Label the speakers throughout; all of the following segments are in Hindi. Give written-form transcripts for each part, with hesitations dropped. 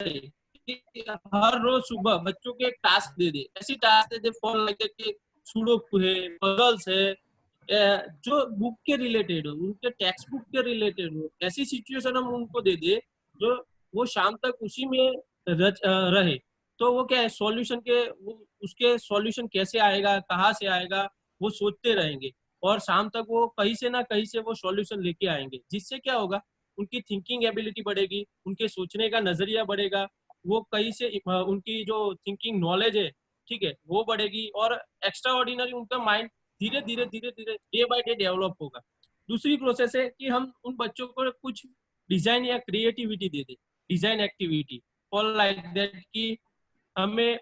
Speaker 1: कि हर रोज सुबह बच्चों को एक टास्क दे दे, ऐसी task they they for like कि सुडोकू है, पजल्स है, जो बुक के रिलेटेड हो, उनके टेक्स्ट बुक के रिलेटेड हो, ऐसी सिचुएशन हम उनको दे दे जो वो शाम तक उसी में रहे। तो वो क्या है, सॉल्यूशन के वो उसके सॉल्यूशन कैसे आएगा, कहाँ से आएगा, वो सोचते रहेंगे और शाम तक वो कहीं से ना कहीं से वो सॉल्यूशन लेके आएंगे, जिससे क्या होगा, उनकी थिंकिंग एबिलिटी बढ़ेगी, उनके सोचने का नजरिया बढ़ेगा, वो कहीं से उनकी जो थिंकिंग नॉलेज है, ठीक है, वो बढ़ेगी और एक्स्ट्रा ऑर्डिनरी उनका माइंड धीरे धीरे धीरे धीरे डे बाय डे डेवलप होगा। दूसरी प्रोसेस है कि हम उन बच्चों को कुछ डिजाइन या creativity they they, design activity for like that कि हमें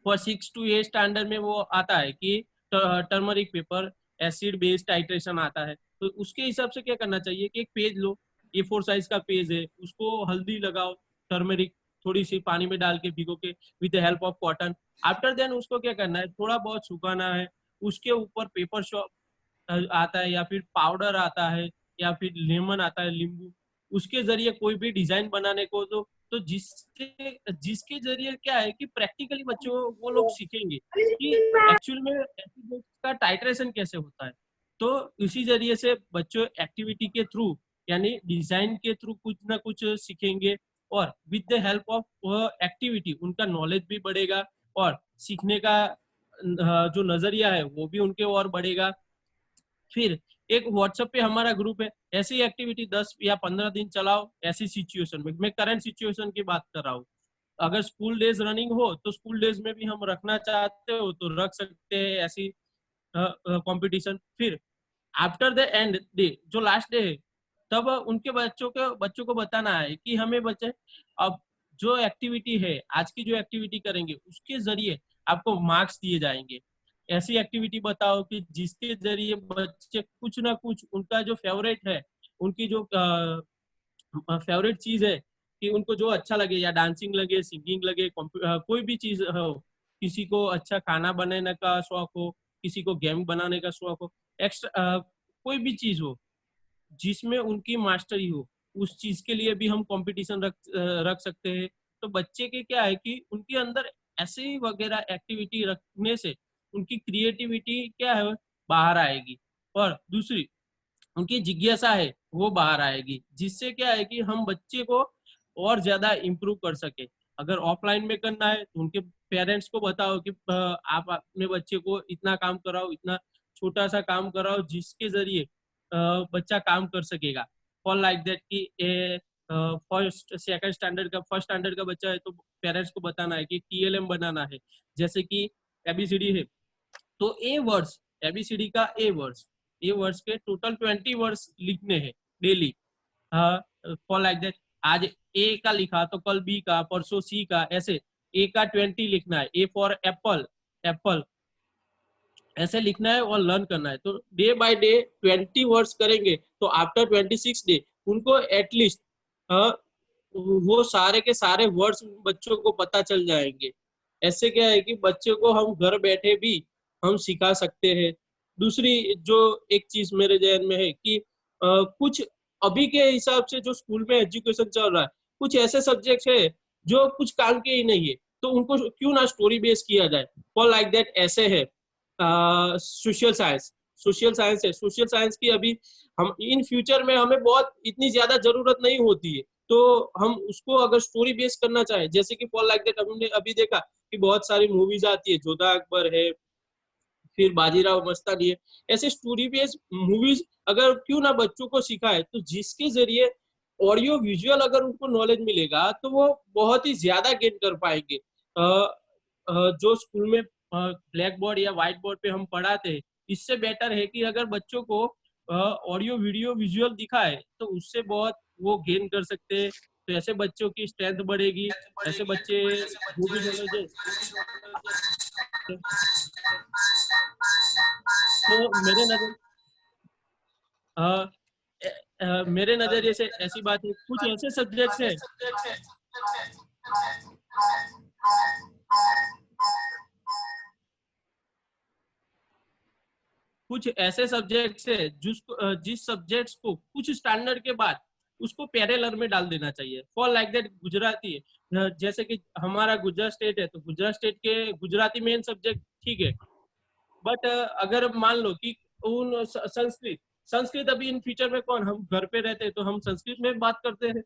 Speaker 1: फॉर 6 to 8 स्टैंडर्ड में वो आता है कि turmeric paper acid based titration आता है, तो उसके हिसाब से क्या करना चाहिए कि एक पेज लो, A4 साइज का पेज है, उसको हल्दी लगाओ, टर्मरिक थोड़ी सी पानी में डाल के भिगो के with the help of cotton. After then उसको क्या करना है, थोड़ा बहुत सुखाना है, उसके ऊपर पेपर शॉप आता है या फिर पाउडर आता है या फिर लेमन आता है, नींबू, उसके जरिए कोई भी डिजाइन बनाने को तो जिससे जिसके जरिए क्या है कि प्रैक्टिकली बच्चों वो लोग सीखेंगे कि एक्चुअल में एसिड का टाइट्रेशन कैसे होता है। तो इसी जरिए से बच्चों एक्टिविटी के थ्रू यानी डिजाइन के थ्रू कुछ ना कुछ सीखेंगे और with the help of activity उनका नॉलेज भी बढ़ेगा और सीखने का जो नजरिया है वो भी उनके और बढ़ेगा। फिर एक व्हाट्सएप पे हमारा ग्रुप है, ऐसी एक्टिविटी 10 या 15 दिन चलाओ। ऐसी सिचुएशन में मैं करंट सिचुएशन की बात कर रहा हूँ, अगर स्कूल डेज रनिंग हो तो स्कूल डेज में भी हम रखना चाहते हो तो रख सकते हैं ऐसी कंपटीशन। फिर आफ्टर द एंड डे, जो लास्ट डे है, तब उनके बच्चों को बताना है कि हमें बच्चे अब जो एक्टिविटी है, आज की जो एक्टिविटी करेंगे उसके जरिए आपको मार्क्स दिए जाएंगे। ऐसी एक्टिविटी बताओ कि जिसके जरिए बच्चे कुछ ना कुछ उनका जो फेवरेट है, उनकी जो फेवरेट चीज है कि उनको जो अच्छा लगे, या डांसिंग लगे, सिंगिंग लगे, कोई भी चीज हो, किसी को अच्छा खाना बनाने का शौक हो, किसी को गेम बनाने का शौक हो, एक्स्ट्रा कोई भी चीज हो जिसमें उनकी मास्टरी हो, उस चीज के लिए भी हम कंपटीशन रख सकते हैं। तो बच्चे के क्या है कि उनके अंदर ऐसे वगैरह एक्टिविटी रखने से उनकी क्रिएटिविटी क्या है, बाहर आएगी और दूसरी उनकी जिज्ञासा है वो बाहर आएगी, जिससे क्या है कि हम बच्चे को और ज्यादा इम्प्रूव कर सके। अगर ऑफलाइन में करना है तो उनके पेरेंट्स को बताओ कि आप अपने बच्चे को इतना काम कराओ, इतना छोटा सा काम कराओ जिसके जरिए बच्चा काम कर सकेगा। फॉर लाइक दैट कि फर्स्ट सेकंड स्टैंडर्ड का फर्स्ट स्टैंडर्ड का बच्चा है तो पेरेंट्स को बताना है कि TLM बनाना है, जैसे कि ABCD है तो A वर्ड्स, ABCD का A वर्ड्स के टोटल 20 वर्ड्स लिखने हैं डेली। फॉर लाइक दैट आज ए का लिखा तो कल बी का, परसों सी का, ऐसे ए का 20 लिखना है, ए फॉर एप्पल, एप्पल ऐसे लिखना है और लर्न करना है। तो डे बाय डे 20 वर्ड्स करेंगे तो आफ्टर 26 डे उनको एटलीस्ट वो सारे के सारे वर्ड्स बच्चों को पता चल जाएंगे। ऐसे क्या है कि बच्चे को हम घर बैठे भी हम सिखा सकते हैं। दूसरी जो एक चीज मेरे जहन में है कि कुछ अभी के हिसाब से जो स्कूल में एजुकेशन चल रहा है, कुछ ऐसे सब्जेक्ट है जो कुछ काम के ही नहीं है, तो उनको क्यों ना स्टोरी बेस किया जाए। फॉर लाइक दैट ऐसे है सोशल साइंस, सोशल साइंस की अभी हम इन फ्यूचर में हमें बहुत इतनी ज्यादा जरूरत नहीं होती है, तो हम उसको अगर स्टोरी बेस करना चाहे, जैसे कि फॉर लाइक दैट हमने अभी देखा कि बहुत सारी मूवीज आती है, जोधा अकबर है, फिर बाजीराव मस्तानी है, ऐसे स्टोरी बेस्ड मूवीज अगर क्यों ना बच्चों को सिखाए, तो जिसके जरिए ऑडियो विजुअल अगर उनको नॉलेज मिलेगा तो वो बहुत ही ज्यादा गेन कर पाएंगे। जो स्कूल में ब्लैक बोर्ड या व्हाइट बोर्ड पे हम पढ़ाते हैं, इससे बेटर है कि अगर बच्चों को ऑडियो वीडियो विजुअल दिखाए तो उससे बहुत वो गेन कर सकते हैं। तो ऐसे बच्चों की स्ट्रेंथ बढ़ेगी, ऐसे बच्चे जो भी नॉलेज है। तो अ, मेरे नजरिए से ऐसी बात है, कुछ ऐसे सब्जेक्ट्स है, कुछ ऐसे सब्जेक्ट्स है जिस सब्जेक्ट्स को कुछ स्टैंडर्ड के बाद उसको पैरेलल में डाल देना चाहिए। फॉर लाइक दैट गुजराती है, जैसे कि हमारा गुजरात स्टेट है तो गुजरात स्टेट के गुजराती मेन सब्जेक्ट ठीक है, बट अगर मान लो कि उन संस्कृत संस्कृत अभी इन फ्यूचर में कौन, हम घर पे रहते हैं तो हम संस्कृत में बात करते हैं,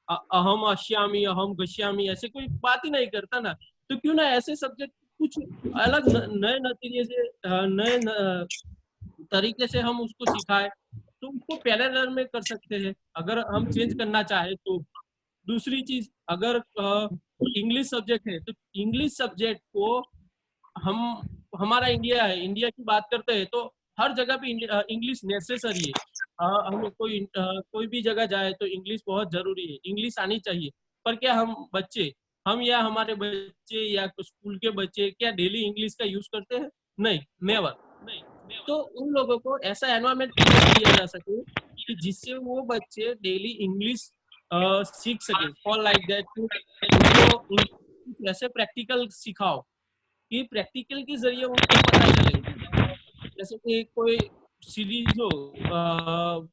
Speaker 1: अहम अश्यामी अहम गश्यामी ऐसे कोई बात ही नहीं करता ना। तो क्यों ना ऐसे सब्जेक्ट कुछ अलग नए नतीजे से नए तरीके से हम उसको सिखाए, तो उसको पैरेलल में कर सकते हैं अगर हम चेंज करना चाहे तो। दूसरी चीज, अगर इंग्लिश सब्जेक्ट है तो इंग्लिश सब्जेक्ट को हम, हमारा इंडिया है, इंडिया की बात करते हैं तो हर जगह पे इंग्लिश नेसेसरी है। हम कोई भी जगह जाए तो इंग्लिश बहुत जरूरी है, इंग्लिश आनी चाहिए। पर क्या हम बच्चे, हम या हमारे बच्चे या स्कूल के बच्चे क्या डेली इंग्लिश का यूज करते हैं? नहीं, नेवर। तो उन लोगों को ऐसा एनवायरनमेंट क्रिएट किया जा सके कि जिससे वो बच्चे डेली इंग्लिश सीख सके। फॉर लाइक दैट उनको ऐसे प्रैक्टिकल सिखाओ कि प्रैक्टिकल के जरिए उनको पता चले। जैसे कि कोई सीरीज हो और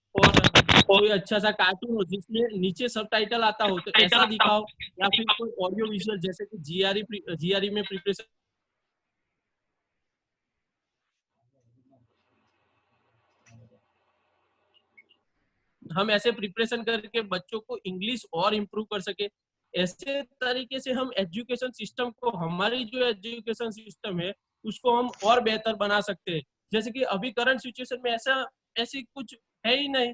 Speaker 1: कोई अच्छा सा कार्टून हो जिसमें नीचे सबटाइटल आता हो, तो ऐसा दिखाओ। या फिर कोई ऑडियो विजुअल, जैसे कि जीआरई में प्रिपरेशन, हम ऐसे प्रिपरेशन करके बच्चों को इंग्लिश और इम्प्रूव कर सके। ऐसे तरीके से हम एजुकेशन सिस्टम को, हमारी जो एजुकेशन सिस्टम है उसको हम और बेहतर बना सकते हैं। जैसे कि अभी करंट सिचुएशन में ऐसी कुछ है ही नहीं,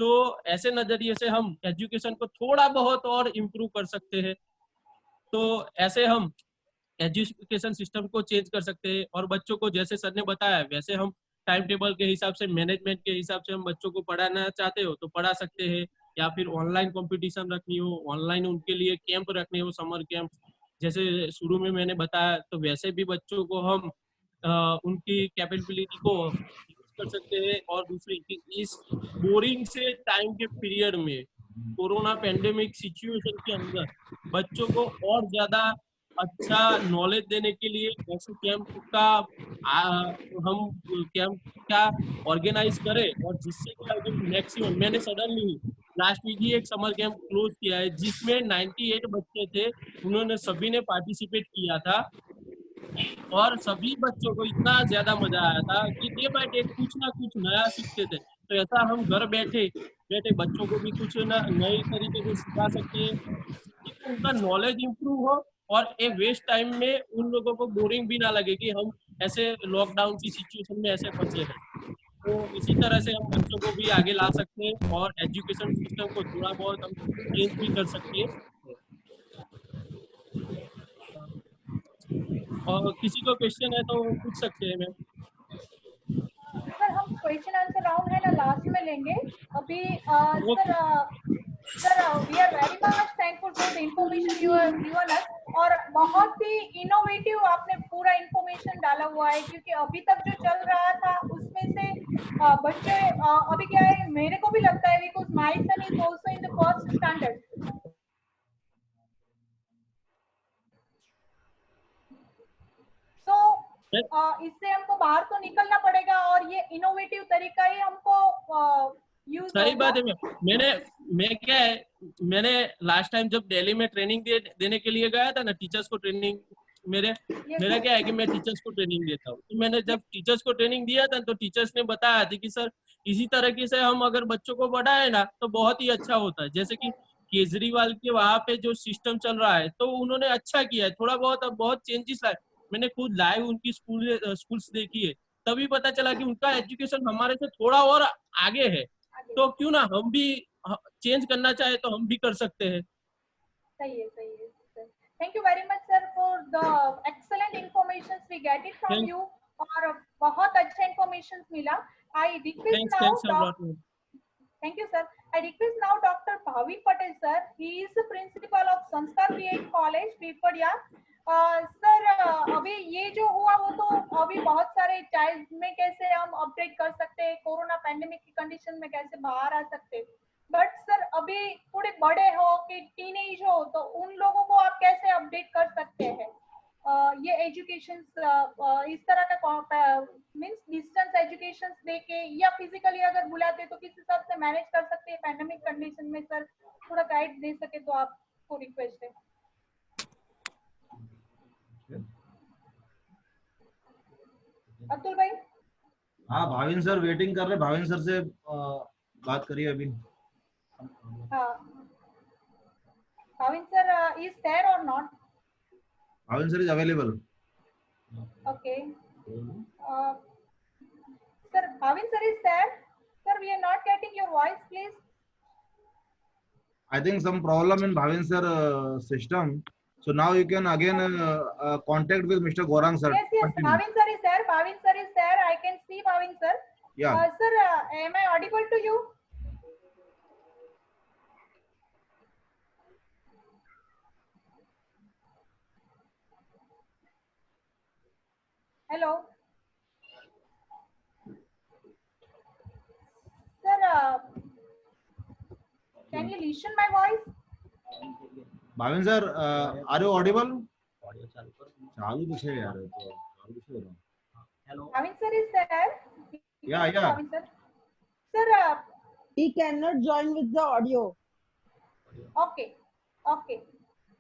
Speaker 1: तो ऐसे नजरिए से हम एजुकेशन को थोड़ा बहुत और इम्प्रूव कर सकते हैं। तो ऐसे हम एजुकेशन सिस्टम को चेंज कर सकते हैं और बच्चों को जैसे सर ने बताया वैसे हम टाइम टेबल के हिसाब से, मैनेजमेंट के हिसाब से हम बच्चों को पढ़ाना चाहते हो तो पढ़ा सकते हैं। या फिर ऑनलाइन कंपटीशन रखनी हो, ऑनलाइन उनके लिए कैंप रखने हो, समर कैंप जैसे शुरू में मैंने बताया, तो वैसे भी बच्चों को हम उनकी कैपेबिलिटी को यूज कर सकते हैं। और दूसरी कि इस बोरिंग से टाइम के पीरियड में, कोरोना पेंडेमिक सिचुएशन के अंदर बच्चों को और ज्यादा अच्छा नॉलेज देने के लिए ऐसे कैंप का हम कैंप का ऑर्गेनाइज करें। और जिससे क्या है कि मैक्सिमम, मैंने सडनली लास्ट वीक ही एक समर कैंप क्लोज किया है जिसमें 98 बच्चे थे, उन्होंने सभी ने पार्टिसिपेट किया था और सभी बच्चों को इतना ज्यादा मजा आया था कि डे बाय डे कुछ ना कुछ नया सीखते थे। तो ऐसा हम घर बैठे बैठे बच्चों को भी कुछ नए तरीके से सिखा सकते हैं, जिससे कि उनका नॉलेज इंप्रूव हो और एक वेस्ट टाइम में उन लोगों को बोरिंग भी ना लगे कि हम ऐसे लॉकडाउन की सिचुएशन में ऐसे फंसे हैं। तो इसी तरह से हम बच्चों को भी आगे ला सकते हैं और एजुकेशन सिस्टम को थोड़ा बहुत हम चेंज भी कर सकते हैं। और किसी को क्वेश्चन है तो पूछ सकते हैं मैम।
Speaker 2: सर हम क्वेश्चन आंसर राउंड है ना लास्ट में लेंगे अभी।
Speaker 1: ओके।
Speaker 2: Sir we are very much thankful for the information you have given us. और बहुत ही इनोवेटिव आपने पूरा इंफॉर्मेशन डाला हुआ है, क्योंकि अभी तक जो चल रहा था उसमें से बच्चे अभी क्या है, मेरे को भी लगता है because my son is also in the first standard. So इससे हमको बाहर तो निकलना पड़ेगा और ये इनोवेटिव तरीका ही हमको यूज
Speaker 1: सही
Speaker 2: होगा।
Speaker 1: बात है मैम। मैं क्या है, मैंने लास्ट टाइम जब दिल्ली में ट्रेनिंग देने के लिए गया था ना, टीचर्स को ट्रेनिंग, मेरे
Speaker 2: यस
Speaker 1: मेरा
Speaker 2: सर।
Speaker 1: क्या है कि मैं टीचर्स को ट्रेनिंग देता हूँ। तो मैंने जब टीचर्स को ट्रेनिंग दिया था तो टीचर्स ने बताया था कि सर इसी तरीके से हम अगर बच्चों को पढ़ाए ना तो बहुत ही अच्छा होता है। जैसे कि केजरीवाल के वहां पे जो सिस्टम चल रहा है तो उन्होंने अच्छा किया है, थोड़ा बहुत अब बहुत चेंजेस आए। मैंने खुद लाइव उनकी स्कूल्स देखी है, तभी पता चला कि उनका एजुकेशन हमारे से थोड़ा और आगे है।
Speaker 2: आगे
Speaker 1: तो क्यों ना हम भी चेंज करना चाहे तो हम भी कर सकते हैं।
Speaker 2: सही है, सही है sir. Thank you very much sir for the excellent information we get it from
Speaker 1: thank
Speaker 2: you. और बहुत अच्छा इंफॉर्मेशन मिला। I request
Speaker 1: thanks
Speaker 2: now
Speaker 1: thanks a lot.
Speaker 2: Doctor, thank you sir, I request now Dr. Bhavik Patel sir, he is the principal of Sanskar V8 college Piparia। Sir अभी ये जो हुआ वो तो अभी बहुत सारे चाइल्ड में कैसे हम अपडेट कर सकते हैं, कोरोना पैंडेमिक की कंडीशन में कैसे बाहर आ सकते हैं, बट सर अभी थोड़े बड़े हो कि टीनेज हो तो उन लोगों को आप कैसे अपडेट कर सकते हैं ये एजुकेशन इस तरह का मीन्स डिस्टेंस एजुकेशन देके या फिजिकली अगर बुलाते तो किस हिसाब से मैनेज कर सकते हैं पैंडेमिक कंडीशन में सर, थोड़ा गाइड दे सके तो आपको रिक्वेस्ट है। अतुल भाई।
Speaker 3: हाँ भाविन सर वेटिंग कर रहे, भाविन सर से बात करिए अभी।
Speaker 2: हाँ Bhavin sir is there or not?
Speaker 3: Bhavin sir is available.
Speaker 2: Okay sir, Bhavin sir is there? Sir we are not getting your voice please.
Speaker 3: I think some problem in Bhavin sir system. So now you can again contact with Mr. Gaurang sir.
Speaker 2: Yes, yes,
Speaker 3: Continue.
Speaker 2: Bhavin sir is there. Bhavin sir is there. I can see Bhavin sir.
Speaker 3: Yeah.
Speaker 2: Sir, am I audible to you? Hello. Sir, can you listen my voice?
Speaker 3: Bhavin sir, are you audible? चालू कुछ है यार, तो चालू कुछ हो रहा।
Speaker 2: Hello. Bhavin sir is there.
Speaker 3: Yeah, yeah.
Speaker 2: Bhavin sir. Sir,
Speaker 4: he cannot join with the audio.
Speaker 2: Okay, okay,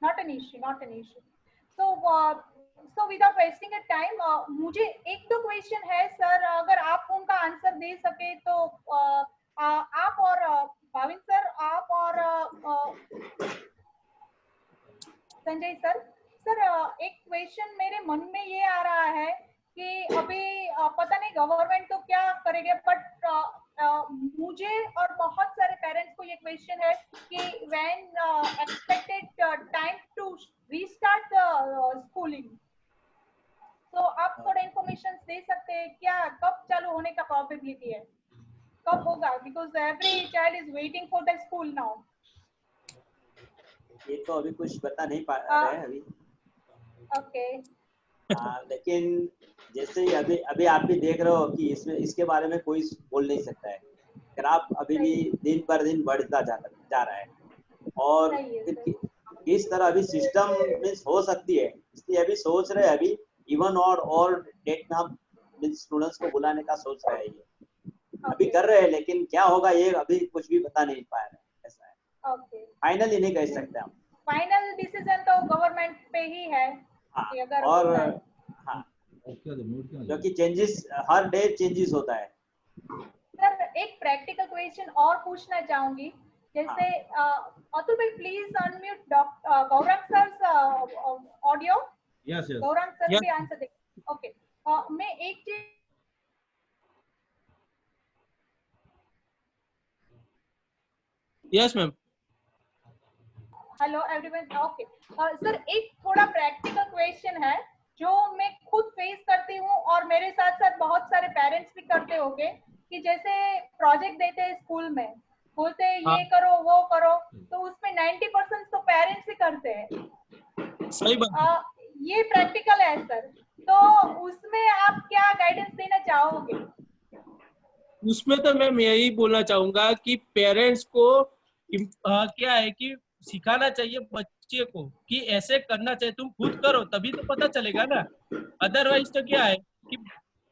Speaker 2: not an issue, not an issue. So without wasting a time, मुझे एक दो क्वेश्चन है सर, अगर आप उनका आंसर दे सके तो आप और भाविन सर, आप और संजय सर। सर एक क्वेश्चन मेरे मन में ये आ रहा है कि अभी पता नहीं गवर्नमेंट तो क्या करेगा, बट मुझे और बहुत सारे पेरेंट्स को ये क्वेश्चन है कि when expected time to restart the schooling. तो आप थोड़ा इंफॉर्मेशन दे सकते हैं क्या, कब चालू होने का प्रोबेबिलिटी है, कब होगा? Because every child is waiting for the school now.
Speaker 5: ये तो अभी कुछ बता नहीं पा रहे हैं अभी।
Speaker 2: ओके।
Speaker 5: लेकिन जैसे ही अभी आप भी देख रहे हो कि इसके बारे में कोई बोल नहीं सकता है। ग्राफ अभी भी दिन पर दिन बढ़ता जा रहा है और किस तरह अभी सिस्टम में हो सकती है, इसलिए अभी सोच रहे हैं अभी इवन और डेट में हम स्टूडेंट्स को बुलाने का सोच रहे हैं। ये अभी कर रहे हैं, लेकिन क्या होगा ये अभी कुछ भी बता नहीं पा रहे हैं। ऐसा है, फाइनली नहीं कह सकते हम।
Speaker 2: फाइनल डिसीजन तो गवर्नमेंट पे ही है।
Speaker 5: हाँ,
Speaker 2: कि अगर
Speaker 5: और हाँ, क्योंकि चेंजेस हर डे चेंजेस होता है।
Speaker 2: सर एक प्रैक्टिकल क्वेश्चन और पूछना चाहूंगी, जैसे अतुल भाई please unmute Gaurav sir audio.
Speaker 3: Yes yes,
Speaker 2: Gaurav sir भी आंसर दे। ओके, मैं एक चीज,
Speaker 1: yes ma'am.
Speaker 2: Hello everyone. Okay sir, एक थोड़ा प्रैक्टिकल क्वेश्चन है जो मैं खुद फेस करती हूँ और मेरे साथ साथ बहुत सारे पेरेंट्स भी करते होंगे, कि जैसे प्रोजेक्ट देते हैं स्कूल में, बोलते हैं ये करो वो करो, तो उसमें 90% तो पेरेंट्स ही करते हैं।
Speaker 1: सही बात।
Speaker 2: ये प्रैक्टिकल है सर, तो उसमें आप क्या गाइडेंस देना चाहोगे?
Speaker 1: उसमें तो मैं यही बोलना चाहूंगा कि पेरेंट्स को क्या है कि सिखाना चाहिए बच्चे को कि ऐसे करना चाहिए, तुम खुद करो तभी तो पता चलेगा ना। अदरवाइज तो क्या है कि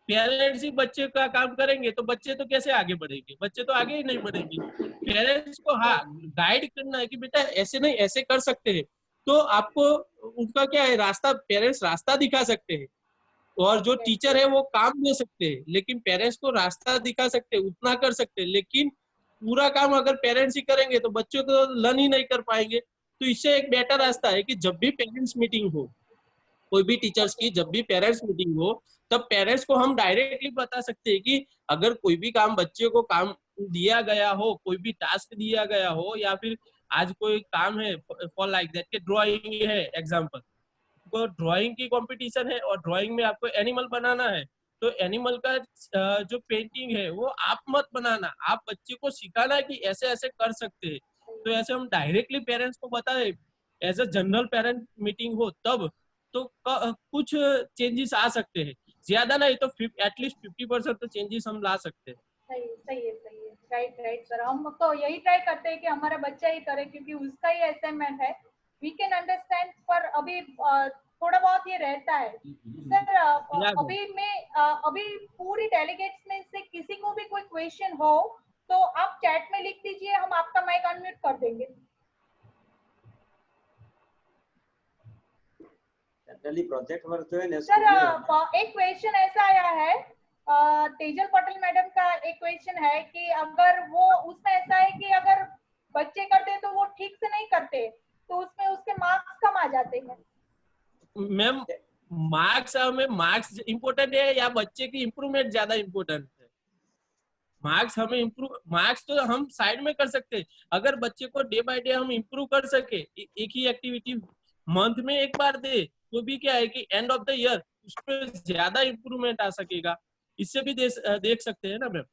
Speaker 1: पेरेंट्स ही बच्चे का काम करेंगे तो बच्चे तो कैसे आगे बढ़ेंगे, बच्चे तो आगे ही नहीं बढ़ेंगे। पेरेंट्स को हाँ गाइड करना है कि बेटा ऐसे नहीं ऐसे कर सकते हैं, तो आपको उनका क्या है रास्ता, पेरेंट्स रास्ता दिखा सकते हैं और जो टीचर है वो काम दे सकते हैं, लेकिन पेरेंट्स को रास्ता दिखा सकते हैं, उतना कर सकते हैं। लेकिन पूरा काम अगर पेरेंट्स ही करेंगे तो बच्चों को लर्न ही नहीं कर पाएंगे। तो इससे एक बेटर रास्ता है कि जब भी पेरेंट्स मीटिंग हो, कोई भी टीचर्स की जब भी पेरेंट्स मीटिंग हो, तब पेरेंट्स को हम डायरेक्टली बता सकते हैं कि अगर कोई भी काम बच्चे को काम दिया गया हो, कोई भी टास्क दिया गया हो, या फिर आज कोई काम है फॉर लाइक दैट के ड्राइंग है एग्जाम्पल, तो ड्राइंग की कंपटीशन है और ड्राइंग में आपको एनिमल बनाना है, तो एनिमल का जो पेंटिंग है वो आप मत बनाना, आप बच्चे को सिखाना कि ऐसे ऐसे कर सकते हैं। तो ऐसे हम डायरेक्टली पेरेंट्स को बताए as a general parent meeting हो तब तो कुछ चेंजेस आ सकते हैं, ज्यादा नहीं तो एटलीस्ट 50% तो चेंजेस हम ला सकते हैं।
Speaker 2: सही है राइट राइट सर, हम तो यही ट्राई करते हैं कि हमारा बच्चा ही करे क्योंकि उसका ही असाइनमेंट है। वी कैन अंडरस्टैंड, पर अभी थोड़ा बहुत ये रहता है सर।
Speaker 1: या
Speaker 2: अभी पूरी डेलीगेट्स में से किसी को भी कोई क्वेश्चन हो तो आप चैट में लिख दीजिए, हम आपका माइक अनम्यूट कर देंगे।
Speaker 5: जनरली प्रोजेक्ट वर्क जो है ना
Speaker 2: सर एक क्वेश्चन ऐसा आया है, तेजल पटेल मैडम का एक क्वेश्चन है कि अगर वो उसमें ऐसा है कि अगर बच्चे करते हैं तो वो ठीक से नहीं करते तो उसमें उसके मार्क्स कम आ जाते हैं।
Speaker 1: मैम मार्क्स इम्पोर्टेंट है या बच्चे की इम्प्रूवमेंट ज्यादा इम्पोर्टेंट है? मार्क्स तो हम साइड में कर सकते हैं। अगर बच्चे को डे बाय डे हम इम्प्रूव कर सके, एक ही एक्टिविटी मंथ में एक बार दे तो भी क्या है कि एंड ऑफ द ईयर उसमें ज्यादा इम्प्रूवमेंट आ सकेगा। इससे भी देख सकते हैं ना मैम।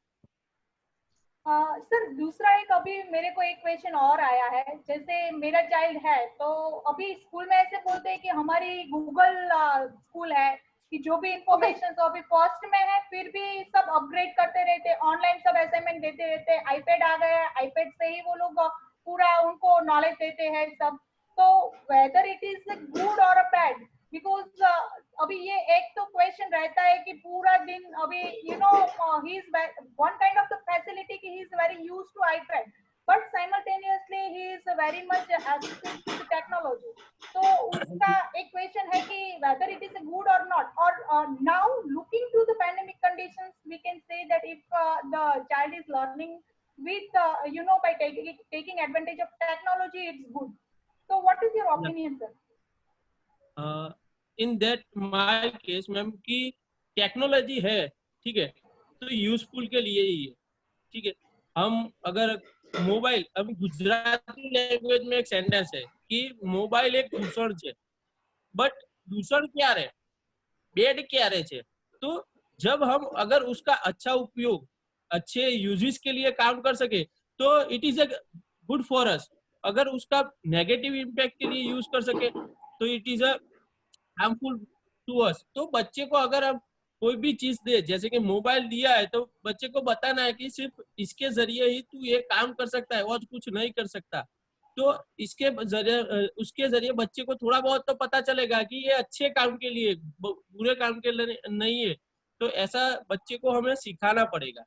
Speaker 2: सर दूसरा एक अभी मेरे को एक क्वेश्चन और आया है, जैसे मेरा चाइल्ड है तो अभी स्कूल में ऐसे बोलते हैं कि हमारी गूगल स्कूल है कि जो भी इंफॉर्मेशन तो अभी फर्स्ट में है फिर भी सब अपग्रेड करते रहते, ऑनलाइन सब असाइनमेंट देते रहते, आईपैड आ गया है, आईपैड से ही वो लोग पूरा उनको नॉलेज देते हैं सब। तो वेदर इट इज गुड और अ बैड, बिकॉज अभी ये एक तो क्वेश्चन रहता है कि पूरा दिन अभी you know he is one kind of the facility कि he is very used to iPad but simultaneously he is very much addicted to technology. तो उसका एक क्वेश्चन है कि वेदर इट इज गुड और नॉट, और now looking to the pandemic conditions we can say that if the child is learning with by taking advantage of technology, it's good. So what is your opinion, sir?
Speaker 1: In that my case ma'am की टेक्नोलॉजी है, ठीक है, तो यूजफुल के लिए ही है, ठीक है। हम अगर मोबाइल, अब गुजराती लैंग्वेज में एक सेंटेंस है कि मोबाइल एक दूषण है, बट दूषण क्या है, बेड क्या है। तो जब हम अगर उसका अच्छा उपयोग अच्छे यूजेस के लिए काम कर सके तो it is a good for us. अगर उसका नेगेटिव इम्पैक्ट के लिए यूज कर सके तो it is a harmful to us. तो बच्चे को अगर हम कोई भी चीज दे, जैसे कि मोबाइल दिया है, तो बच्चे को बताना है कि सिर्फ इसके जरिए ही तू ये काम कर सकता है और कुछ नहीं कर सकता। तो इसके जरिए उसके जरिए बच्चे को थोड़ा बहुत तो पता चलेगा कि ये अच्छे काम के लिए, बुरे काम के लिए नहीं है। तो ऐसा बच्चे को हमें सिखाना पड़ेगा,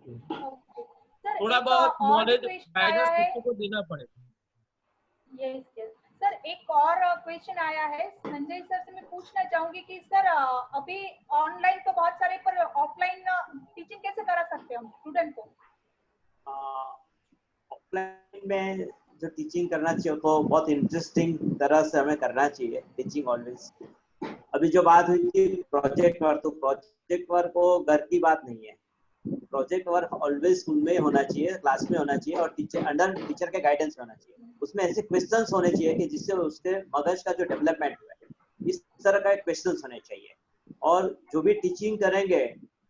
Speaker 2: सर
Speaker 1: थोड़ा
Speaker 2: एक
Speaker 1: बहुत
Speaker 2: और भी
Speaker 1: नॉलेज
Speaker 2: क्वेश्चन
Speaker 1: गाइडेंस
Speaker 2: आया है।
Speaker 1: बच्चे को देना पड़ेगा।
Speaker 2: यस यस सर, एक और क्वेश्चन आया है संजय सर से, मैं पूछना चाहूंगी कि सर अभी ऑनलाइन तो बहुत सारे, पर ऑफलाइन टीचिंग कैसे करा सकते हैं हम स्टूडेंट को?
Speaker 5: ऑफलाइन में जो टीचिंग करना चाहिए तो बहुत इंटरेस्टिंग तरह से हमें करना चाहिए टीचिंग ऑलवेज। अभी जो बात हुई थी प्रोजेक्ट वर्क, तो प्रोजेक्ट वर्क को घर की बात नहीं है, प्रोजेक्ट वर्क ऑलवेज स्कूल में होना चाहिए, क्लास में होना चाहिए और टीचर अंडर टीचर के गाइडेंस में होना चाहिए। उसमें ऐसे क्वेश्चंस होने चाहिए कि जिससे उसके मगज का जो डेवलपमेंट हुआ है इस तरह का क्वेश्चंस होने चाहिए। और जो भी टीचिंग करेंगे,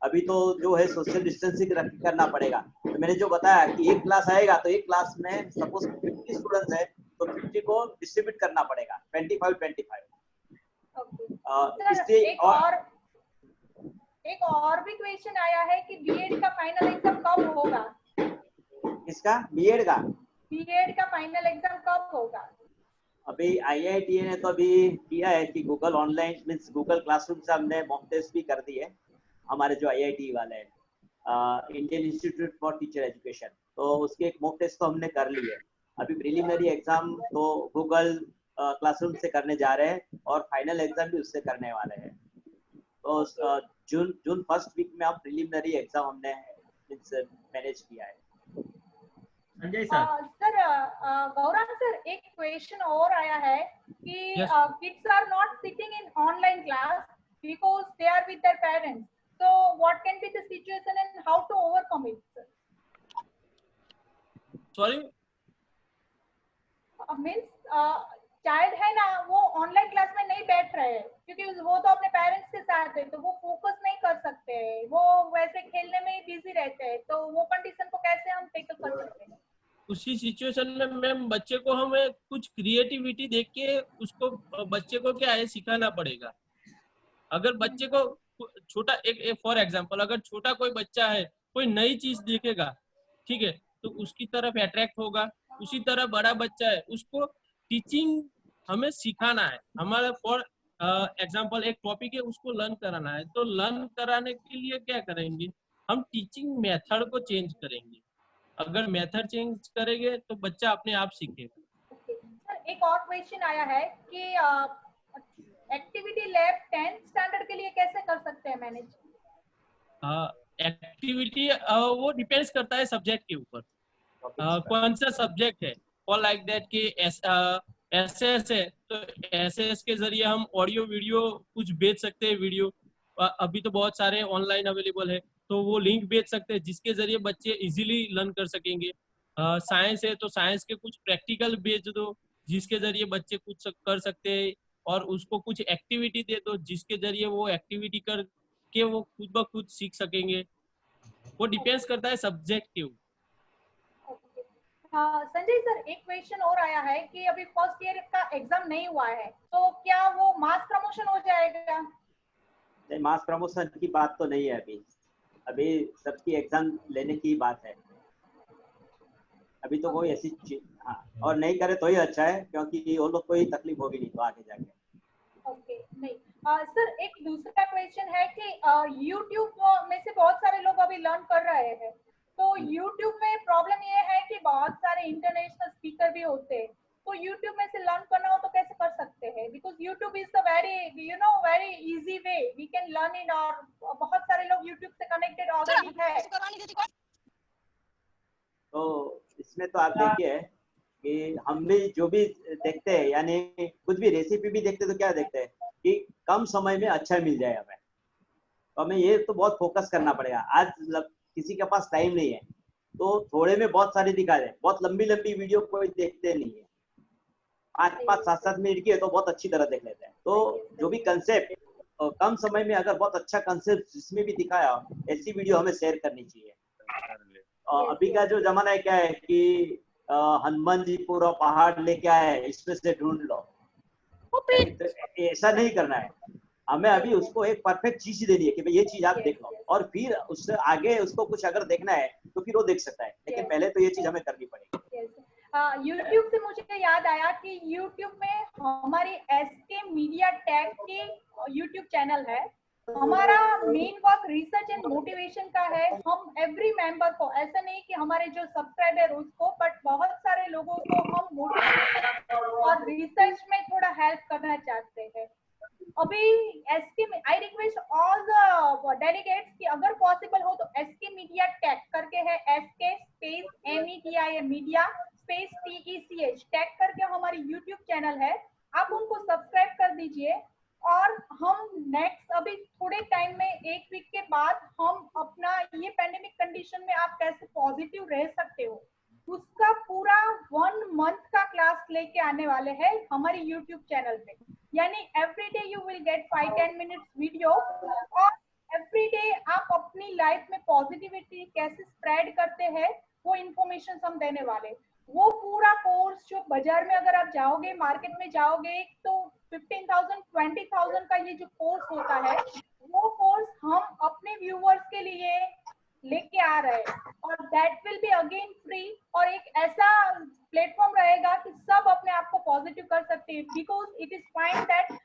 Speaker 5: अभी तो जो है सोशल डिस्टेंसिंग करना पड़ेगा। तो मैंने जो बताया कि एक क्लास आएगा तो एक क्लास में सपोज 50 स्टूडेंट्स है तो 50 को डिस्ट्रीब्यूट करना पड़ेगा 25-25।
Speaker 2: इसलिए एक और भी क्वेश्चन आया है कि बीएड का फाइनल एग्जाम कब होगा?
Speaker 5: इसका बीएड का
Speaker 2: फाइनल एग्जाम कब होगा?
Speaker 5: अभी आईआईटी ने तो अभी किया है कि Google online means Google classroom से हमने मॉक टेस्ट भी कर दी है। हमारे जो आईआईटी वाले हैं Indian institute for teacher education, तो उसके एक मॉक टेस्ट तो हमने कर ली है। अभी प्रीलिमिनरी एग्जाम तो गूगल क्लासरूम से करने जा रहे हैं और फाइनल एग्जाम भी उससे करने वाले हैं। तो जून फर्स्ट वीक में हम प्रीलिमिनरी एग्जाम हमने मैनेज किया है।
Speaker 3: Sanjay sir,
Speaker 2: sir Gaurav sir, एक क्वेश्चन और आया है कि kids are not sitting in online class because they are with their parents, so what can be the situation and how to overcome it, sir?
Speaker 1: Sorry,
Speaker 2: means child है ना, वो ऑनलाइन क्लास में नहीं बैठ रहे हैं क्योंकि वो तो अपने पेरेंट्स के साथ है, तो वो फोकस नहीं कर सकते हैं, वो वैसे खेलने में ही बिजी रहते हैं। तो वो कंडीशन को कैसे हम टेकल कर सकते हैं?
Speaker 1: उसी सिचुएशन में मैम बच्चे को हमें कुछ क्रिएटिविटी देख के उसको, बच्चे को क्या है सिखाना पड़ेगा। अगर बच्चे को छोटा एक फॉर एग्जांपल, अगर छोटा कोई बच्चा है, कोई नई चीज देखेगा, ठीक है, तो उसकी तरफ अट्रैक्ट होगा। उसी तरह बड़ा बच्चा है, उसको टीचिंग हमें सिखाना है, हमारे फॉर एग्जाम्पल एक टॉपिक है उसको लर्न कराना है, तो लर्न कराने के लिए क्या करेंगे, हम टीचिंग मेथड को चेंज करेंगे। अगर मेथड चेंज करेंगे तो बच्चा अपने आप सीखेगा।
Speaker 2: ओके सर, एक और क्वेश्चन आया है कि एक्टिविटी लैब 10th स्टैंडर्ड के लिए कैसे कर सकते हैं मैनेज?
Speaker 1: एक्टिविटी वो डिपेंड्स करता है सब्जेक्ट के ऊपर, कौन सा सब्जेक्ट है। और लाइक दैट कि एसएस है तो एसएस के जरिए हम ऑडियो वीडियो कुछ बेच सकते हैं। वीडियो अभी तो बहुत सारे ऑनलाइन अवेलेबल है, तो वो लिंक बेच सकते हैं जिसके जरिए बच्चे इजीली लर्न कर सकेंगे। साइंस है तो साइंस के कुछ प्रैक्टिकल बेच दो जिसके जरिए बच्चे कुछ कर सकते हैं, और उसको कुछ एक्टिविटी दे दो जिसके जरिए वो एक्टिविटी करके वो खुद ब खुद सीख सकेंगे। वो डिपेंड्स करता है सब्जेक्ट के ऊपर।
Speaker 2: संजय सर, एक क्वेश्चन और आया है कि अभी फर्स्ट ईयर का एग्जाम नहीं हुआ है, तो क्या वो मास प्रमोशन हो जाएगा?
Speaker 5: नहीं, मास प्रमोशन की बात तो नहीं है अभी सबकी एग्जाम लेने की बात है। अभी तो कोई ऐसी चीज, हाँ, और नहीं करे तो ही अच्छा है क्योंकि वो लोग को ही तकलीफ होगी नहीं तो आगे जाके।
Speaker 2: ओके नहीं सर, एक दूसरा क्वेश्चन है कि YouTube में से बहुत सारे लोग अभी लर्न कर रहे हैं, तो YouTube में प्रॉब्लम ये है कि बहुत सारे इंटरनेशनल स्पीकर भी होते हैं, तो YouTube में से लर्न करना हो तो कैसे कर सकते हैं? Because YouTube is the very easy way we can learn in, और बहुत सारे लोग YouTube से कनेक्टेड ऑलरेडी है।
Speaker 5: तो इसमें तो आप देखिए कि हम भी जो भी देखते हैं, यानी कुछ भी रेसिपी भी देखते तो क्या देखते हैं कि कम समय में अच्छा मिल जाए हमें, तो हमें ये तो बहुत फोकस करना पड़ेगा। आज किसी के पास टाइम नहीं है तो थोड़े में बहुत सारी दिखा दे, बहुत लंबी लंबी वीडियो कोई देखते नहीं है, 5-5, 7-7 मिनट की है तो बहुत अच्छी तरह देख लेते हैं। तो जो भी कंसेप्ट कम समय में अगर बहुत अच्छा कंसेप्ट जिसमें भी दिखाया, ऐसी वीडियो हमें शेयर करनी चाहिए। अभी का जो जमाना है क्या है कि हनुमान जी पूरा पहाड़ लेके आए, इसमें से ढूंढ लो, तो ऐसा नहीं करना है। हमें अभी उसको एक परफेक्ट चीज देनी है कि भाई ये चीज आप देख लो, और फिर उससे आगे उसको कुछ अगर देखना है तो फिर वो देख सकता है, लेकिन पहले तो ये चीज हमें करनी पड़ेगी।
Speaker 2: YouTube से मुझे याद आया कि YouTube में हमारी SK मीडिया टैग की YouTube चैनल है। हमारा main work research and motivation का है। हम एवरी मेंबर को, ऐसा नहीं कि हमारे जो सब्सक्राइबर उसको, बट बहुत सारे लोगों को हम मोटिवेशन और रिसर्च में थोड़ा हेल्प करना चाहते हैं। अभी SK में I request all the delegates कि अगर पॉसिबल हो तो SK मीडिया टैग करके है, SK space MEDIA media space TECH tag करके हमारी YouTube चैनल है, आप उनको सब्सक्राइब कर दीजिए। और हम नेक्स्ट अभी थोड़े टाइम में, एक वीक के बाद, हम अपना ये पैंडेमिक कंडीशन में आप कैसे पॉजिटिव रह सकते हो उसका पूरा 1 मंथ का क्लास लेके आने वाले हैं हमारी YouTube चैनल पे। यानी every day you will get 5-10 minutes video, और एवरी डे आप अपनी लाइफ में पॉजिटिविटी कैसे स्प्रेड करते हैं वो इन्फॉर्मेशन हम देने वाले। वो पूरा कोर्स जो बाजार में अगर आप जाओगे, मार्केट में जाओगे, तो 15,000 20,000 का ये जो कोर्स होता है, वो कोर्स हम अपने व्यूअर्स के लिए लेके आ रहे हैं, और that will be again free, और एक ऐसा प्लेटफॉर्म रहेगा कि सब अपने आप को पॉजिटिव कर सकते हैं। Because it is find that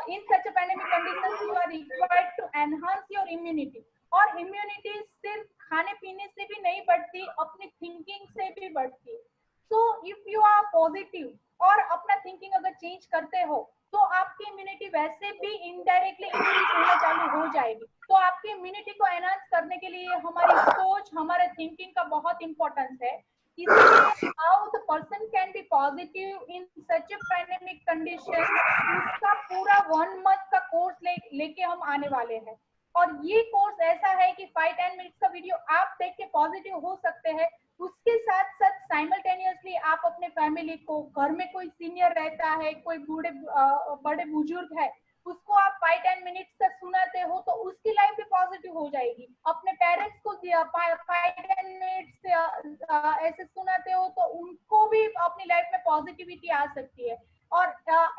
Speaker 2: in such a pandemic conditions you are required to enhance your immunity, और इम्यूनिटी सिर्फ खाने पीने से भी नहीं बढ़ती, अपनी थिंकिंग से भी बढ़ती है। So if you are positive और अपना थिंकिंग अगर चेंज करते हो तो आपकी इम्यूनिटी वैसे भी इनडायरेक्टली इंक्रीज होना चालू हो जाएगी। तो आपकी इम्यूनिटी को एनहांस करने के लिए हमारी सोच, हमारे थिंकिंग का बहुत इंपॉर्टेंस है। इसलिए how the person can be positive in such a pandemic condition, उसका पूरा 1 मंथ का कोर्स लेके हम आने वाले हैं। और ये कोर्स ऐसा है कि 5-10 मिनट्स का वीडियो आप देख के पॉजिटिव हो सकते हैं। उसके साथ साथ साइमल्टेनियसली आप अपने फैमिली को, घर में कोई सीनियर रहता है, कोई बड़े बुजुर्ग है, उसको आप 5-10 मिनट्स तक सुनाते हो तो उसकी लाइफ भी पॉजिटिव हो जाएगी। अपने पेरेंट्स को 5-10 मिनट्स ऐसे सुनाते हो तो उनको भी अपनी लाइफ में पॉजिटिविटी आ सकती है। और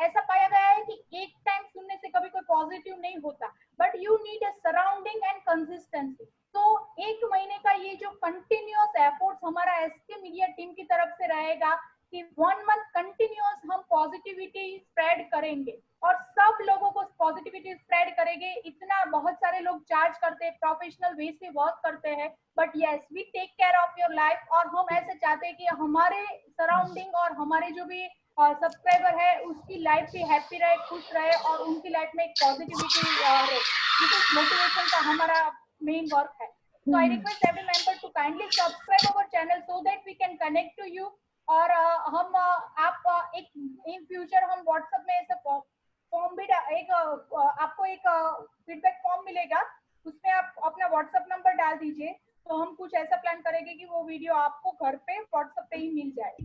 Speaker 2: ऐसा पाया गया है कि एक टाइम सुनने से कभी कोई पॉजिटिव नहीं होता, but you need a surrounding and consistency. तो 1 महीने का ये जो कंटिन्यूअस एफर्ट्स हमारा SK मीडिया टीम की तरफ से रहेगा कि 1 मंथ कंटिन्यूअस हम पॉजिटिविटी पॉजिटिविटी स्प्रेड करेंगे और सब लोगों को पॉजिटिविटी स्प्रेड करेंगे। इतना बहुत सारे लोग चार्ज करते हैं, प्रोफेशनल वे से वर्क करते हैं, but yes we take care of your life. और हम ऐसे चाहते हैं कि हमारे सराउंडिंग और हमारे जो भी सब्सक्राइबर है उसकी लाइफ भी हैप्पी रहे, खुश रहे और उनकी लाइफ में एक पॉजिटिविटी रहे। दिस मोटिवेशन का हमारा मेन वर्क है। So I request every member to kindly subscribe our channel so that we can connect to you। और हम आप एक इन फ्यूचर हम व्हाट्सएप में ऐसे फॉर्म भी एक आपको एक फीडबैक फॉर्म मिलेगा, उसमें आप अपना व्हाट्सएप नंबर डाल दीजिए, तो हम कुछ ऐसा प्लान करेंगे कि वो वीडियो आपको घर पे व्हाट्सएप पे ही मिल जाए,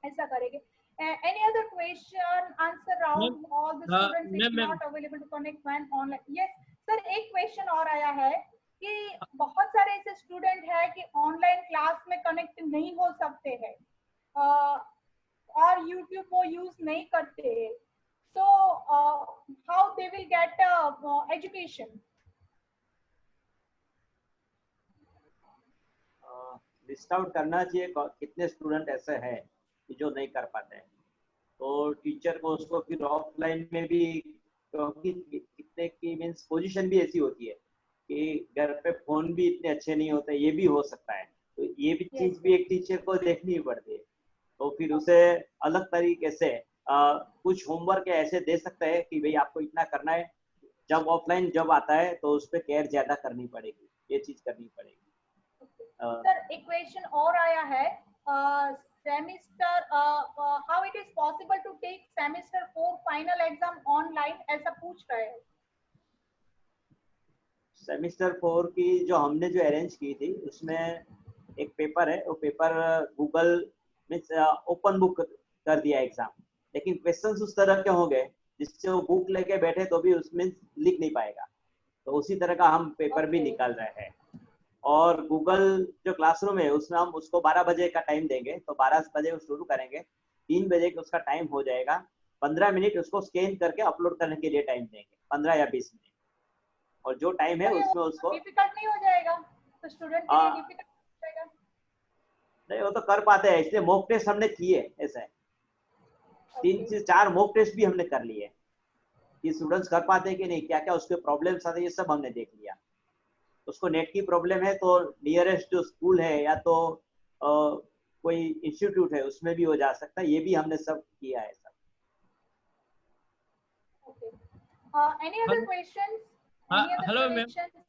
Speaker 2: ऐसा करेंगे। Any other question answer round? All the students is not available to connect when online। Yes sir, एक क्वेश्चन और आया है कि बहुत सारे ऐसे स्टूडेंट है कि ऑनलाइन क्लास में कनेक्ट नहीं हो सकते हैं और यूट्यूब वो यूज नहीं करते हैं, तो how they will get education?
Speaker 5: List out करना चाहिए कितने स्टूडेंट ऐसे हैं कि जो नहीं कर पाते हैं, तो टीचर को उसको फिर ऑफलाइन में भी, क्योंकि कितने की मीन्स पोजीशन भी ऐसी होती है कि घर पे फोन भी इतने अच्छे नहीं होते, ये भी हो सकता है, तो ये भी चीज भी एक टीचर को देखनी पड़ती है। तो फिर उसे अलग तरीके से कुछ होमवर्क ऐसे दे सकते हैं कि भाई आपको इतना करना है, जब ऑफलाइन जब आता है तो उस पर केयर ज्यादा करनी पड़ेगी, ये चीज करनी पड़ेगी।
Speaker 2: सर एक क्वेश्चन और आया है, semester how it is possible to take semester 4 final exam online, ऐसा पूछ रहे हैं।
Speaker 5: सेमेस्टर 4 की जो हमने जो अरेंज की थी उसमें एक पेपर है, वो पेपर गूगल में ओपन बुक कर दिया एग्जाम, लेकिन क्वेश्चंस उस तरह के होंगे जिससे वो बुक लेके बैठे तो भी उसमें लिख नहीं पाएगा, तो उसी तरह का हम पेपर भी निकाल रहे हैं। और गूगल जो क्लासरूम है उसमें हम उसको 12 बजे का टाइम देंगे, तो 12 बजे वो शुरू करेंगे, 3 बजे का उसका टाइम हो जाएगा, 15 मिनट उसको स्कैन करके अपलोड करने के लिए टाइम देंगे, 15 या 20 मिनट, और जो टाइम है उसमें उसको
Speaker 2: डिफिकल्ट नहीं हो जाएगा तो स्टूडेंट के लिए डिफिकल्ट हो जाएगा?
Speaker 5: नहीं, वो तो कर पाते हैं, इसलिए मॉक टेस्ट हमने किए, ऐसा है 3 से 4 मॉक टेस्ट भी हमने कर लिए कि स्टूडेंट्स कर पाते हैं कि नहीं, क्या क्या उसके प्रॉब्लम्स आते हैं, ये सब हमने देख लिया। उसको नेट की प्रॉब्लम है तो नियरेस्ट जो स्कूल है या तो कोई इंस्टीट्यूट है उसमें भी हो जा सकता है, ये भी हमने सब किया है सब।
Speaker 2: Any other questions? Any other
Speaker 1: hello ma'am.
Speaker 2: suggestions?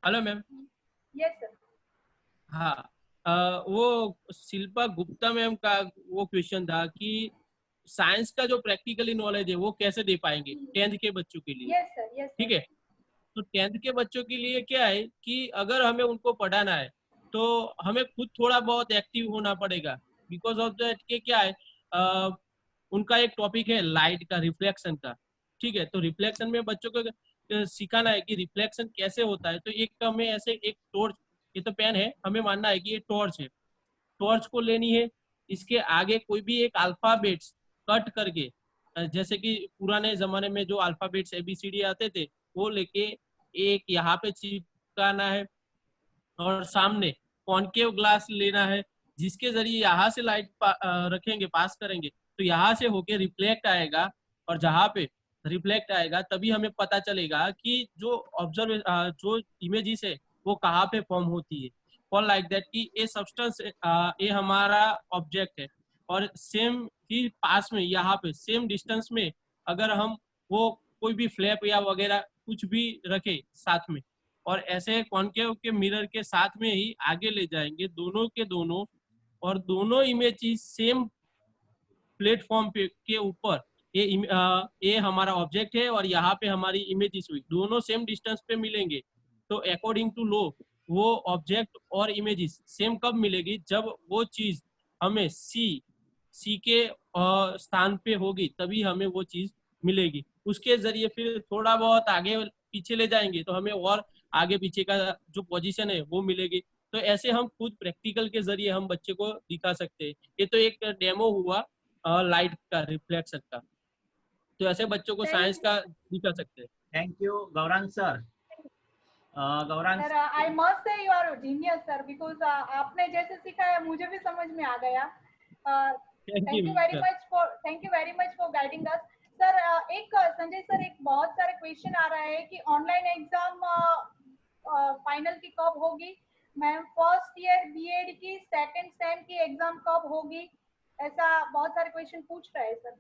Speaker 1: Hello ma'am.
Speaker 2: Yes sir.
Speaker 1: हाँ, वो शिल्पा गुप्ता मैम का वो क्वेश्चन था कि साइंस का जो प्रैक्टिकली नॉलेज है वो कैसे दे पाएंगे 10th के बच्चों के लिए।
Speaker 2: Yes sir. Yes sir.
Speaker 1: ठीक है, तो 10th के बच्चों के लिए क्या है कि अगर हमें उनको पढ़ाना है तो हमें खुद थोड़ा बहुत एक्टिव होना पड़ेगा, बिकॉज ऑफ दैट के क्या है उनका एक टॉपिक है लाइट का, रिफ्लेक्शन का। ठीक है, तो रिफ्लेक्शन में बच्चों को सिखाना है कि रिफ्लेक्शन कैसे होता है। तो एक हमें ऐसे एक टॉर्च, ये तो पेन है, हमें मानना है कि ये टॉर्च है, टॉर्च को लेनी है, इसके आगे कोई भी एक अल्फाबेट्स कट करके, जैसे कि पुराने जमाने में जो अल्फाबेट्स ABCD आते थे वो लेके एक यहाँ पे चिपकाना है, और सामने कॉन्केव ग्लास लेना है जिसके जरिए यहाँ से लाइट रखेंगे, पास करेंगे तो यहाँ से होके रिफ्लेक्ट आएगा, और जहाँ पे रिफ्लेक्ट आएगा तभी हमें पता चलेगा कि जो ऑब्जर्व जो इमेजेस है वो कहाँ पे फॉर्म होती है। फॉर लाइक दैट कि ये सब्सटेंस ये हमारा ऑब्जेक्ट है, और सेम ही पास में यहाँ पे सेम डिस्टेंस में अगर हम वो कोई भी फ्लैप या वगैरह कुछ भी रखे साथ में, और ऐसे कॉन्केव के मिरर के साथ में ही आगे ले जाएंगे दोनों के दोनों, और दोनों इमेजेस सेम प्लेटफॉर्म पे के ऊपर ये हमारा ऑब्जेक्ट है और यहाँ पे हमारी इमेजेस हुई, दोनों सेम डिस्टेंस पे मिलेंगे। तो अकॉर्डिंग टू लॉ वो ऑब्जेक्ट और इमेजेस सेम कब मिलेगी, जब वो चीज हमें सी के स्थान पे होगी तभी हमें वो चीज मिलेगी। उसके जरिए फिर थोड़ा बहुत आगे पीछे ले जाएंगे तो हमें और आगे पीछे का जो पोजीशन है वो मिलेगी। तो ऐसे हम खुद प्रैक्टिकल के जरिए हम बच्चे को दिखा सकते हैं। ये तो एक डेमो हुआ लाइट का, रिफ्लेक्शन का, तो ऐसे बच्चों को साइंस का दिखा सकते हैं।
Speaker 6: Thank you Gaurang sir. Gaurang
Speaker 2: sir I must say you are genius sir, because आपने जैसे सिखाया मुझे भी समझ में आ गया। Thank you very much for guiding us. Sir एक संजय सर एक बहुत सारे क्वेश्चन आ रहा है कि ऑनलाइन एग्जाम फाइनल की कब होगी, मैम फर्स्ट ईयर बीएड की सेकंड सेम की एग्जाम कब होगी, ऐसा बहुत सारे क्वेश्चन पूछ रहे हैं सर।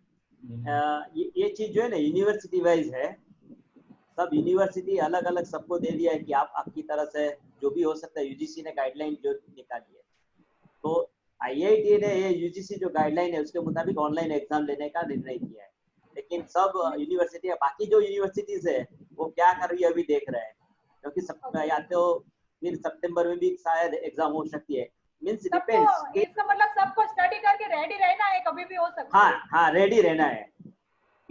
Speaker 5: ये चीज जो है ना यूनिवर्सिटी वाइज है, सब यूनिवर्सिटी अलग अलग सबको दे दिया है कि आप आपकी तरह से जो भी हो सकता है, यूजीसी ने गाइडलाइन जो निकाली है, तो आईआईटी ने ये यूजीसी जो गाइडलाइन है उसके मुताबिक ऑनलाइन एग्जाम लेने का निर्णय किया है। लेकिन सब यूनिवर्सिटी, बाकी जो यूनिवर्सिटीज है वो क्या कर रही है अभी देख रहे हैं, क्योंकि सब या तो फिर सितंबर में भी शायद एग्जाम हो सकती है, मींस डिपेंड्स।
Speaker 2: इसका मतलब सबको स्टडी करके रेडी रहना है, कभी भी हो सकता है।
Speaker 5: हाँ रेडी रहना है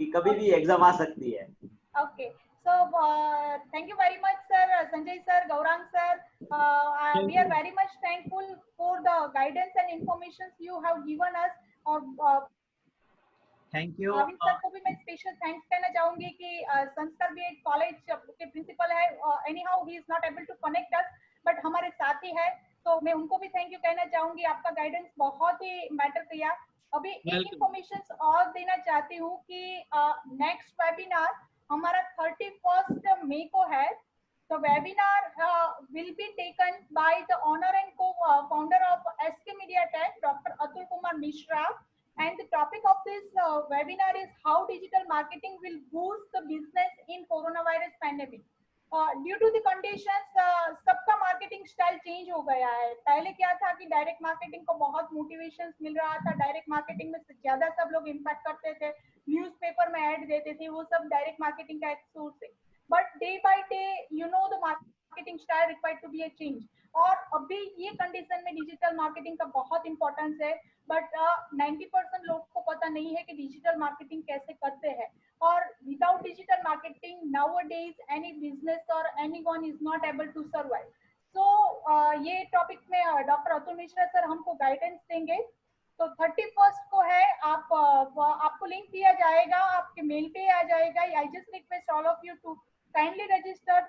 Speaker 5: कि कभी भी एग्जाम आ सकती है।
Speaker 2: Okay, so thank you very much sir, Sanjay sir, Gaurang sir, we are very much thankful for the guidance and information you have given us, और
Speaker 6: थैंक यू।
Speaker 2: भाविन सर को भी मैं स्पेशल थैंक्स कहना चाहूंगी कि संस्कार बीएड कॉलेज के प्रिंसिपल है, anyhow he is not able to connect us but हमारे साथी है, तो मैं उनको भी थैंक यू कहना चाहूंगी, आपका गाइडेंस बहुत ही मैटर किया। अभी एक इंफॉर्मेशन और देना चाहती हूँ कि नेक्स्ट वेबिनार हमारा 31 मई को है। The webinar will be taken by the owner and co-founder of SK Media Tech, Dr. Atul Kumar Mishra, and the topic of this webinar is how digital marketing will boost the business in coronavirus pandemic. Due to the conditions, सबका मार्केटिंग स्टाइल चेंज हो गया है। पहले क्या था कि डायरेक्ट मार्केटिंग को बहुत मोटिवेशंस मिल रहा था, डायरेक्ट मार्केटिंग में ज्यादा सब लोग इम्पैक्ट करते थे, न्यूज़पेपर में ऐड देते थे, वो सब डायरेक्ट मार्केटिंग का एक सोर्स है। But day by day you know the marketing style required to be a change, और अभी ये कंडीशन में डिजिटल मार्केटिंग का बहुत इंपॉर्टेंस है। बट 90% लोगों को पता नहीं है कि डिजिटल मार्केटिंग कैसे करते हैं, और without digital marketing nowadays any business or anyone is not able to survive. So ये टॉपिक में डॉक्टर अतुल मिश्रा सर हमको गाइडेंस देंगे। तो 31 को है, आपको लिंक दिया जाएगा, आपके मेल पे आ जाएगा। I just request all of you to kindly register.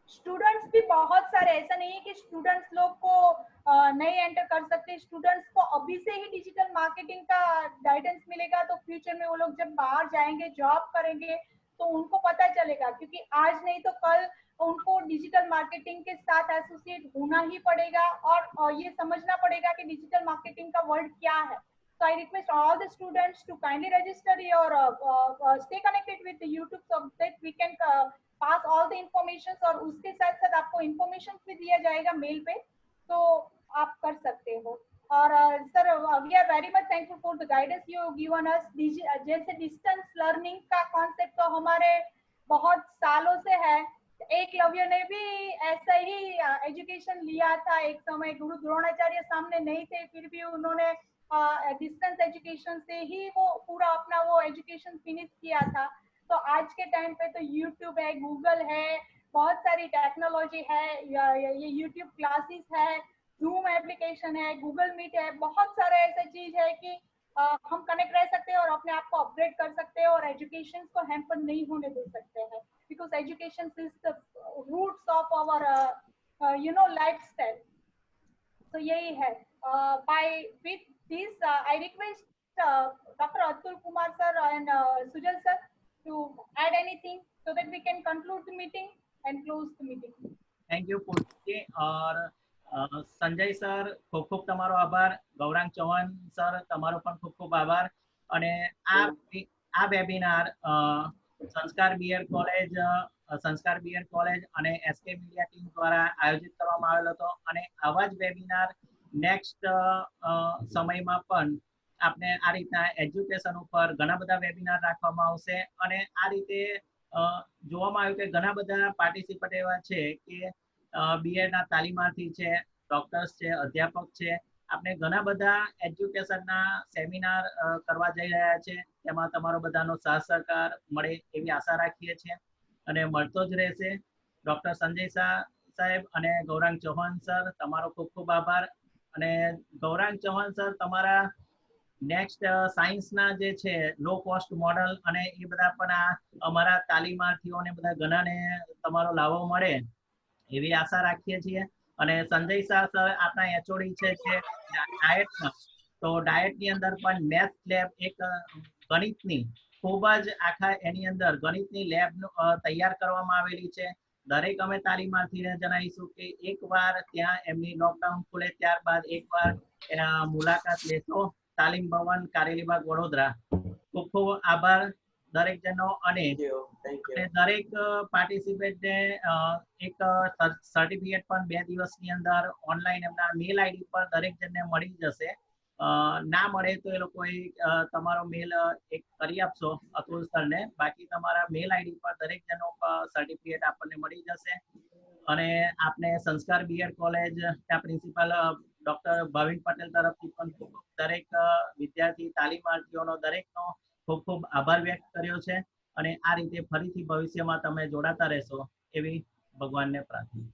Speaker 2: Students भी बहुत सारे, ऐसा नहीं है कि स्टूडेंट्स लोग को नहीं एंटर कर सकते, स्टूडेंट्स को अभी से ही डिजिटल मार्केटिंग का गाइडेंस मिलेगा, तो फ्यूचर में वो लोग जब बाहर जाएंगे जॉब करेंगे तो उनको पता चलेगा, क्योंकि आज नहीं तो कल उनको डिजिटल मार्केटिंग के साथ एसोसिएट होना ही पड़ेगा, और ये समझना पड़ेगा कि डिजिटल मार्केटिंग का वर्ड क्या है। So I request all the students to kindly register your stay connected with the YouTube so that we can pass all the information, और उसके साथ साथ आपको information भी दिया जाएगा मेल पे, तो आप कर सकते हो। और sir we are very much thankful for the guidance you given us. जैसे डिस्टेंस लर्निंग का कॉन्सेप्ट तो हमारे बहुत सालों से है, एकलव्य ने भी ऐसा ही एजुकेशन लिया था एक समय, गुरु द्रोणाचार्य सामने नहीं थे फिर भी उन्होंने डिस्टेंस एजुकेशन से ही वो पूरा अपना वो एजुकेशन फिनिश किया था। तो आज के टाइम पे तो यूट्यूब है, गूगल है, बहुत सारी टेक्नोलॉजी है, ये यूट्यूब क्लासेस है, जूम एप्लीकेशन है, गूगल मीट है, बहुत सारे ऐसा चीज है कि हम कनेक्ट रह सकते हैं और अपने आप को अपग्रेड कर सकते हैं, और एजुकेशन को हैम्पर नहीं होने दे सकते हैं, because education is the roots of our you know lifestyle. तो यही है। By with this I request Dr. Atul Kumar sir and Sujal sir to add anything so that we can conclude the meeting and close the meeting.
Speaker 6: Thank you પૂર્તિ। और સંજય સર ખૂબ ખૂબ તમારો આભાર, ગૌરાંગ ચૌહાણ સર તમારો પણ ખૂબ ખૂબ આભાર। અને આ વેબિનાર સંસ્કાર બીએડ કોલેજ અને એસકે મીડિયા ટીમ દ્વારા આયોજિત કરવામાં આવેલો હતો, અને આવા જ વેબિનાર નેક્સ્ટ સમયમાં પણ આપણે આ રીતના એજ્યુકેશન ઉપર ઘણા બધા વેબિનાર રાખવામાં આવશે। અને આ રીતે જોવામાં આવ્યું કે ઘણા બધા પાર્ટિસિપન્ટ એવા છે કે બીએડના તાલીમાર્થી છે, ડોક્ટર્સ છે, અધ્યાપક છે, આપણે ઘણા બધા એજ્યુકેશનના સેમિનાર કરવા જઈ રહ્યા છે, તેમાં તમારો બધાનો સાથ સહકાર મળે એવી આશા રાખીએ છીએ અને મળતો જ રહેશે। ડોક્ટર સંજય શાહ સાહેબ અને ગૌરાંગ ચૌહાણ સર તમારો ખૂબ ખૂબ આભાર। અને ગૌરાંગ ચૌહાણ સર તમારા નેક્સ્ટ સાયન્સના જે છે લો કોસ્ટ મોડલ અને એ બધા પણ આ અમારા તાલીમાર્થીઓને બધા ઘણાને તમારો લાભો મળે એવી આશા રાખીએ છીએ। અને સંજય શાહ સર આપણા એચઓડી છે જે ડાયટમાં તો ડાયટની અંદર પણ મેથ્સ લેબ એક ગણિતની ખૂબ જ આખા એની અંદર ગણિતની લેબ તૈયાર કરવામાં આવેલી છે. દરેક અમે તાલીમાર્થીને જણાવીશું કે એકવાર ત્યાં એમની લોકડાઉન ખુલે ત્યારબાદ એકવાર મુલાકાત લેશો તાલીમ ભવન કારેલીબાગ વડોદરા. ખૂબ ખૂબ આભાર દરેક જણનો અને દરેક પાર્ટિસિપેન્ટને એક સર્ટિફિકેટ પણ 2 દિવસની અંદર ઓનલાઈન એમના મેલ આઈડી પર દરેક જણને મળી જશે. ના મળે તો એ લોકોએ તમારો મેલ એક કરી આપશો અતુલ સરને. બાકી તમારા મેલ આઈડી પર દરેક જણનો સર્ટિફિકેટ આપણને મળી જશે. અને આપને સંસ્કાર બીએડ કોલેજ ત્યાં પ્રિન્સિપાલ ડોક્ટર ભાવિન પટેલ તરફથી પણ દરેક વિદ્યાર્થી તાલીમાર્થીઓનો દરેકનો ખૂબ ખૂબ આભાર વ્યક્ત કર્યો છે. અને આ રીતે ફરીથી ભવિષ્યમાં તમે જોડાતા રહેશો એવી ભગવાનને પ્રાર્થના.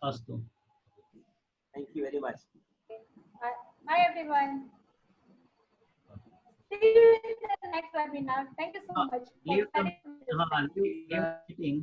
Speaker 6: અસ્તુ.
Speaker 5: Thank you very much.
Speaker 2: Hi everyone. See you in the next webinar. Thank you so much.
Speaker 6: Leave the meeting.